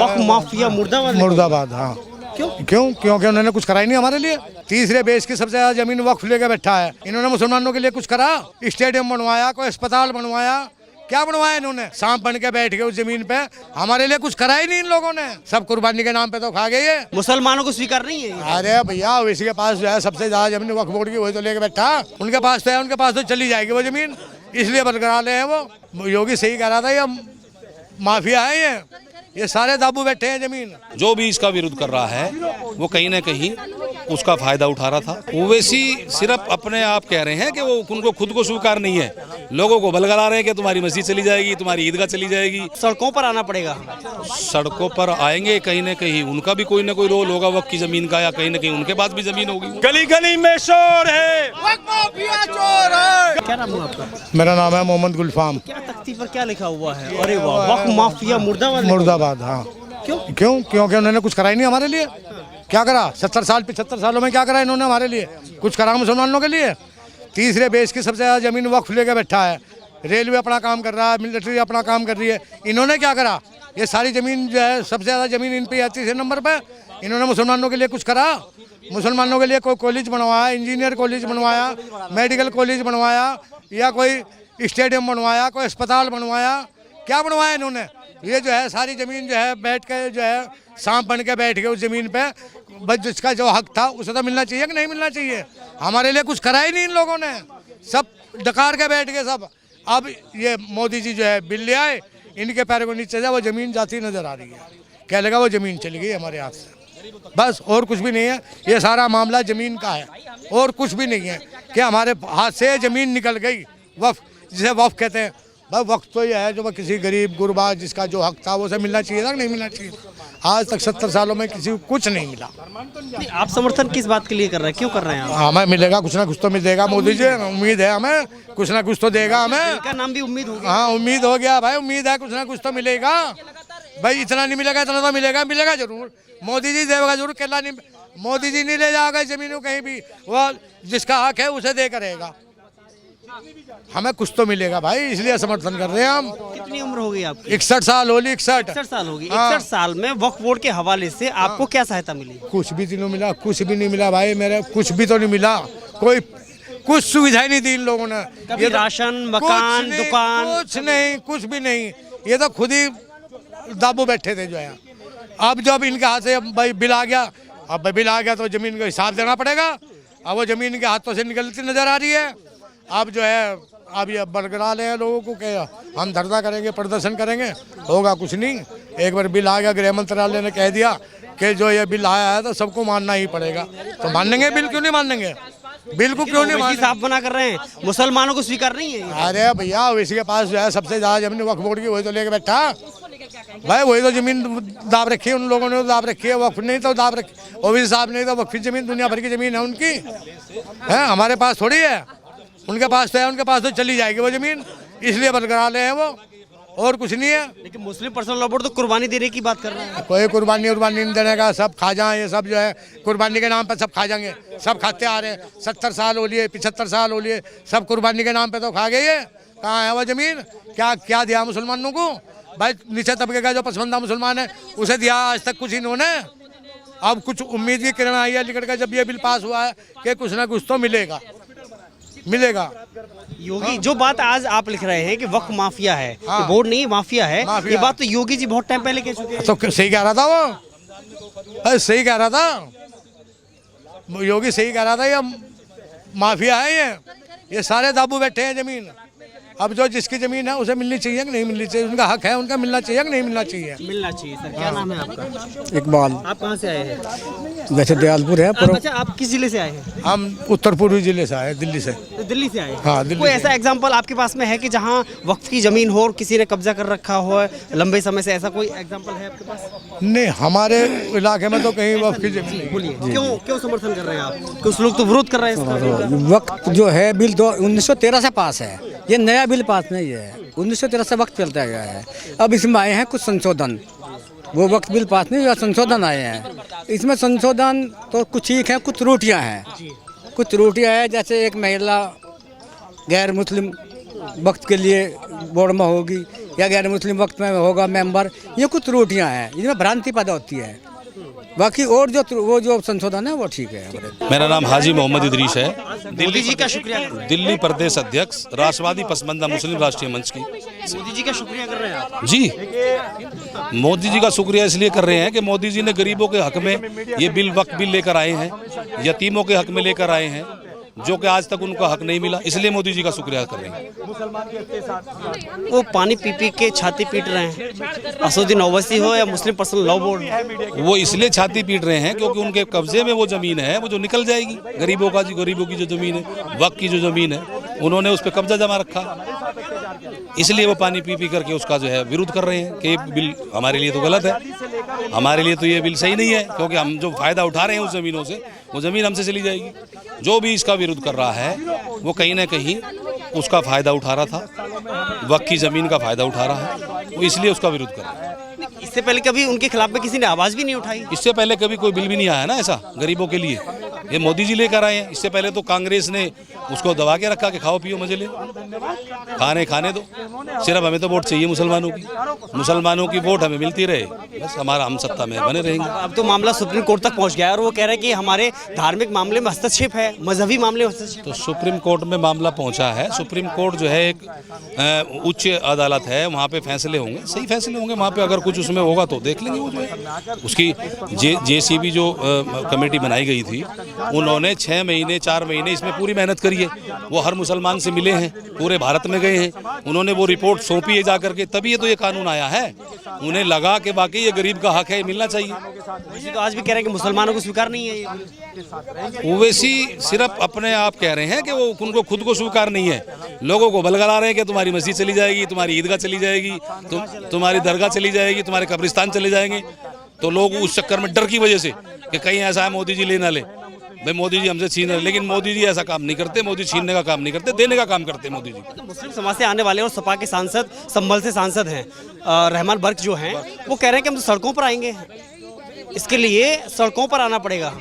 वक्फ mafia मुर्दाबाद। हाँ क्योंकि उन्होंने कुछ करा ही नहीं हमारे लिए। तीसरे देश की सबसे ज्यादा जमीन वक्फ लेके बैठा है। इन्होंने मुसलमानों के लिए कुछ करा? स्टेडियम बनवाया, कोई अस्पताल बनवाया? क्या बनवाया इन्होंने? सांप बन के बैठ गए उस जमीन पे। हमारे लिए कुछ करा ही नहीं इन लोगों ने। सब कुर्बानी के नाम पे तो खा गए। मुसलमानों को स्वीकार नहीं है। अरे भैया इसी के पास जो है सबसे ज्यादा जमीन वक्फ बोर्ड की, वही तो लेके बैठा। उनके पास तो है, उनके पास तो चली जाएगी वो जमीन, इसलिए बरकरार ले हैं वो। योगी सही कह रहा था, ये माफिया है, ये सारे दाबू बैठे हैं जमीन। जो भी इसका विरोध कर रहा है वो कहीं ना कहीं उसका फायदा उठा रहा था। ओवैसी सिर्फ अपने आप कह रहे हैं कि वो उनको खुद को स्वीकार नहीं है, लोगों को बलगला रहे हैं कि तुम्हारी मस्जिद चली जाएगी, तुम्हारी ईदगाह चली जाएगी। सड़कों पर आना पड़ेगा। सड़कों पर आएंगे, कहीं ना कहीं उनका भी कोई ना कोई रोल होगा वक्त की जमीन का, या कहीं ना कहीं उनके पास भी जमीन होगी। गली गली में शोर है, क्या नाम है आपका? मेरा नाम है मोहम्मद गुलफाम। क्या तख्ती पर क्या लिखा हुआ है? अरे वाह, वक्फ माफिया मुर्दाबाद। हाँ क्योंकि उन्होंने कुछ करा ही नहीं हमारे लिए। क्या करा? 75 सालों में क्या करा इन्होंने हमारे लिए? कुछ करा मुसलमानों के लिए? तीसरे देश की सबसे ज्यादा जमीन वक्फ लेके बैठा है। रेलवे अपना काम कर रहा है, मिलिट्री अपना काम कर रही है। इन्होंने क्या करा? ये सारी जमीन जो है सबसे ज्यादा जमीन इन पे है, तीसरे नंबर पे। इन्होंने मुसलमानों के लिए कुछ करा? मुसलमानों के लिए कोई कॉलेज बनवाया, इंजीनियर कॉलेज बनवाया, मेडिकल कॉलेज बनवाया, या कोई स्टेडियम बनवाया, कोई अस्पताल बनवाया? क्या बनवाया इन्होंने? ये जो है सारी ज़मीन जो है बैठ के जो है सांप बन के बैठ गए उस ज़मीन पे। बस जिसका जो हक था उसे तो मिलना चाहिए कि नहीं मिलना चाहिए? हमारे लिए कुछ करा ही नहीं इन लोगों ने, सब डकार के बैठ गए सब। अब ये मोदी जी जो है बिल ले आए, इनके पैरों को नीचे जा वो ज़मीन जाती नज़र आ रही है। क्या लगा? वो ज़मीन चली गई हमारे हाथ से, बस और कुछ भी नहीं है। ये सारा मामला ज़मीन का है और कुछ भी नहीं है कि हमारे हाथ से ज़मीन निकल गई। वक्फ जिसे वक्फ कहते हैं, भाई वक्त तो यह है जो किसी गरीब गुरबा जिसका जो हक था वो सब मिलना चाहिए था कि नहीं मिलना चाहिए? आज तक 70 सालों में किसी को कुछ नहीं मिला। आप समर्थन किस बात के लिए कर रहे हैं? क्यों कर रहे हैं आप? हमें मिलेगा, कुछ ना कुछ तो मिलेगा। मोदी जी उम्मीद है हमें, कुछ ना कुछ तो देगा हमें। इनका नाम भी उम्मीद हो गया। हाँ उम्मीद हो गया भाई, उम्मीद है कुछ ना कुछ तो मिलेगा भाई। इतना नहीं मिलेगा, इतना तो मिलेगा, मिलेगा जरूर। मोदी जी देगा जरूर। केला नहीं, मोदी जी नहीं ले जाएगा जमीनों कहीं भी, वो जिसका हक है उसे दे करेगा। हमें कुछ तो मिलेगा भाई, इसलिए समर्थन कर रहे हैं हम। कितनी उम्र हो गई आपकी? 61 साल होली। 61 साल होगी। हाँ। 61 साल में वक्फ बोर्ड के हवाले से आपको क्या सहायता मिली? कुछ भी नहीं मिला, कुछ भी नहीं मिला भाई, मेरे कुछ भी तो नहीं मिला। कोई कुछ सुविधाएं नहीं दी इन लोगों ने। ये राशन, मकान, दुकान, कुछ नहीं, कुछ भी नहीं। ये तो खुद ही दाबू बैठे थे जो है। अब जब इनके हाथ से भाई बिल आ गया, अब बिल आ गया तो जमीन का हिसाब देना पड़ेगा। अब वो जमीन के हाथों से निकलती नजर आ रही है। अब जो है अब ये बरकरार है लोगों को कि हम धरना करेंगे, प्रदर्शन करेंगे, होगा कुछ नहीं। एक बार बिल आ गया, गृह मंत्रालय ने कह दिया कि जो ये बिल आया है तो सबको मानना ही पड़ेगा, तो मानेंगे। बिल क्यों नहीं मानेंगे? बिल को क्यों नहीं मानेंगे? साफ बना कर रहे हैं, मुसलमानों को स्वीकार नहीं है। अरे भैया इसी के पास जो है सबसे ज्यादा जमीन वक्फ बोर्ड की, वही तो लेके बैठा भाई। वही तो जमीन दाब रखी है उन लोगों ने, दाब रखी है। वक्फ नहीं तो दाब रखी, ओवैसी साहब नहीं तो वक्फी जमीन दुनिया भर की जमीन है उनकी, है हमारे पास थोड़ी है। उनके पास तो है, उनके पास तो चली जाएगी वो जमीन, इसलिए बरकरार ले हैं वो, और कुछ नहीं है। लेकिन मुस्लिम पर्सनल लॉ बोर्ड तो कुर्बानी देने की बात कर रहे हैं। कोई कुर्बानी उर्बानी नहीं देने का, सब खा जाए। ये सब जो है कुर्बानी के नाम पे सब खा जाएंगे, सब खाते आ रहे हैं। 70 साल हो लिए, 75 साल हो लिए, सब कुर्बानी के नाम पे तो खा गए। कहाँ है वो जमीन? क्या क्या दिया मुसलमानों को भाई? नीचे तबके का जो पसमंदा मुसलमान है उसे दिया आज तक कुछ इन्होंने। अब कुछ उम्मीद की किरण आई है निकल कर, जब ये बिल पास हुआ है कि कुछ ना कुछ तो मिलेगा, मिलेगा। योगी जो बात आज आप लिख रहे हैं कि वक्फ माफिया है, हाँ। ये बोर्ड नहीं माफिया है, माफिया। ये बात तो योगी जी बहुत टाइम पहले कह चुके हैं। तो सही कह रहा था वो, सही कह रहा था योगी, सही कह रहा था। ये माफिया है, ये सारे दाबू बैठे हैं जमीन। अब जो जिसकी जमीन है उसे मिलनी चाहिए कि नहीं मिलनी चाहिए? उनका हक है, उनका मिलना चाहिए कि नहीं मिलना चाहिए? मिलना चाहिए सर। क्या नाम है आपका? इकबाल। आप कहाँ से आए हैं? वैसे दयालपुर है पर अच्छा, आप किस जिले से आए हैं? हम उत्तर पूर्वी जिले से आए, दिल्ली से। तो दिल्ली से आए हैं। हाँ, दिल्ली कोई से। ऐसा एग्जांपल आपके पास में है कि जहाँ वक्फ की जमीन हो और किसी ने कब्जा कर रखा हो लंबे समय से, ऐसा कोई एग्जांपल है आपके पास? नहीं, हमारे इलाके में तो कहीं वक्फ की जमीन नहीं। बोलिए, क्यों समर्थन कर रहे हैं आप? कुछ लोग तो विरोध कर रहे हैं इसका। वक्त जो है बिल तो 1913 से पास है, ये नया बिल पास नहीं है। 1913 से वक्त चलता गया है। अब इसमें आए हैं कुछ संशोधन, वो वक्त बिल पास नहीं हुआ, संशोधन आए हैं। इसमें संशोधन तो कुछ ठीक है, कुछ त्रुटियां हैं। कुछ त्रुटियां हैं, जैसे एक महिला गैर मुस्लिम वक्त के लिए बोर्ड में होगी, या गैर मुस्लिम वक्त में होगा मेंबर, ये कुछ त्रुटियां हैं, इनमें भ्रांति पैदा होती है। बाकी और जो संशोधन है वो ठीक है। मेरा नाम हाजी मोहम्मद इदरीस है, मोदी जी का शुक्रिया दिल्ली प्रदेश अध्यक्ष राष्ट्रवादी पसमंदा मुस्लिम राष्ट्रीय मंच की। मोदी जी का शुक्रिया कर रहे हैं आप? जी, मोदी जी का शुक्रिया इसलिए कर रहे हैं कि मोदी जी ने गरीबों के हक में ये बिल वक्फ बिल लेकर आए हैं, यतीमों के हक में लेकर आए हैं, जो कि आज तक उनका हक नहीं मिला, इसलिए मोदी जी का शुक्रिया कर रहे हैं। वो पानी पी पी के छाती पीट रहे हैं, असदुद्दीन ओवैसी हो या मुस्लिम पर्सनल लॉ बोर्ड, वो इसलिए छाती पीट रहे हैं क्योंकि उनके कब्जे में वो जमीन है, वो जो निकल जाएगी गरीबों की जो जमीन है, वक्फ की जो जमीन है, उन्होंने उस पर कब्जा जमा रखा, इसलिए वो पानी पी पी करके उसका जो है विरोध कर रहे हैं कि ये बिल हमारे लिए तो गलत है, हमारे लिए तो ये बिल सही नहीं है, क्योंकि हम जो फायदा उठा रहे हैं उस जमीनों से, वो जमीन हमसे चली जाएगी। जो भी इसका विरोध कर रहा है वो कहीं ना कहीं उसका फायदा उठा रहा था, वक्फ की जमीन का फायदा उठा रहा है, वो इसलिए उसका विरोध कर रहा है। इससे पहले कभी उनके खिलाफ में किसी ने आवाज भी नहीं उठाई? इससे पहले कभी कोई बिल भी नहीं आया ना ऐसा गरीबों के लिए, ये मोदी जी लेकर आए हैं। इससे पहले तो कांग्रेस ने उसको दबा के रखा कि खाओ पियो मजे ले, खाने दो, सिर्फ हमें तो वोट चाहिए मुसलमानों की वोट हमें मिलती रहे, बस हमारा हम सत्ता में बने रहेंगे। अब तो मामला सुप्रीम कोर्ट तक पहुंच गया है और वो कह रहे हैं कि हमारे धार्मिक मामले में हस्तक्षेप है, मजहबी मामले में हस्तक्षेप। तो सुप्रीम कोर्ट में मामला पहुंचा है, सुप्रीम कोर्ट जो है एक उच्च अदालत है, वहाँ पे फैसले होंगे, सही फैसले होंगे वहाँ पे, अगर कुछ उसमें होगा तो देख लेंगे। वो जो है उसकी JCB जो कमेटी बनाई गई थी, उन्होंने 6 महीने 4 महीने इसमें पूरी मेहनत करी है, वो हर मुसलमान से मिले हैं, पूरे भारत में गए हैं, उन्होंने वो रिपोर्ट सौंपी है जा करके, तभी ये तो ये कानून आया है। उन्हें लगा कि बाकी ये गरीब का हक है, मिलना चाहिए। तो आज भी कह रहे हैं कि मुसलमानों को स्वीकार नहीं है ये। ओवैसी सिर्फ अपने आप कह रहे हैं कि वो उनको खुद को स्वीकार नहीं है, लोगों को बलगला रहे हैं कि तुम्हारी मस्जिद चली जाएगी, तुम्हारी ईदगाह चली जाएगी, तुम्हारी दरगाह चली जाएगी, तुम्हारे कब्रिस्तान चले जाएंगे। तो लोग उस चक्कर में डर की वजह से कि कहीं ऐसा है मोदी जी ले ना ले, भाई मोदी जी हमसे छीन रहे, लेकिन मोदी जी ऐसा काम नहीं करते, मोदी छीनने का काम नहीं करते, देने का काम करते मोदी जी। तो मुस्लिम समाज से आने वाले और सपा के सांसद, संभल से सांसद हैं रहमान बर्क जो हैं, वो कह रहे हैं कि हम तो सड़कों पर आएंगे, इसके लिए सड़कों पर आना पड़ेगा।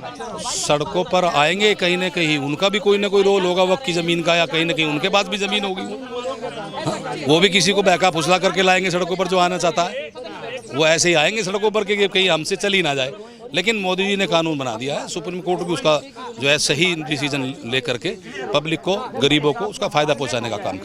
सड़कों पर आएंगे, कहीं ना कहीं उनका भी कोई ना कोई रोल होगा वक्त की ज़मीन का, या कहीं ना कहीं उनके पास भी ज़मीन होगी, वो भी किसी को बहका फुसला करके लाएंगे सड़कों पर जो आना चाहता है, वो ऐसे ही आएंगे सड़कों पर कि कहीं हमसे चल ही ना जाए। लेकिन मोदी जी ने कानून बना दिया है, सुप्रीम कोर्ट भी उसका जो है सही डिसीजन लेकर के पब्लिक को, गरीबों को उसका फ़ायदा पहुंचाने का काम करे।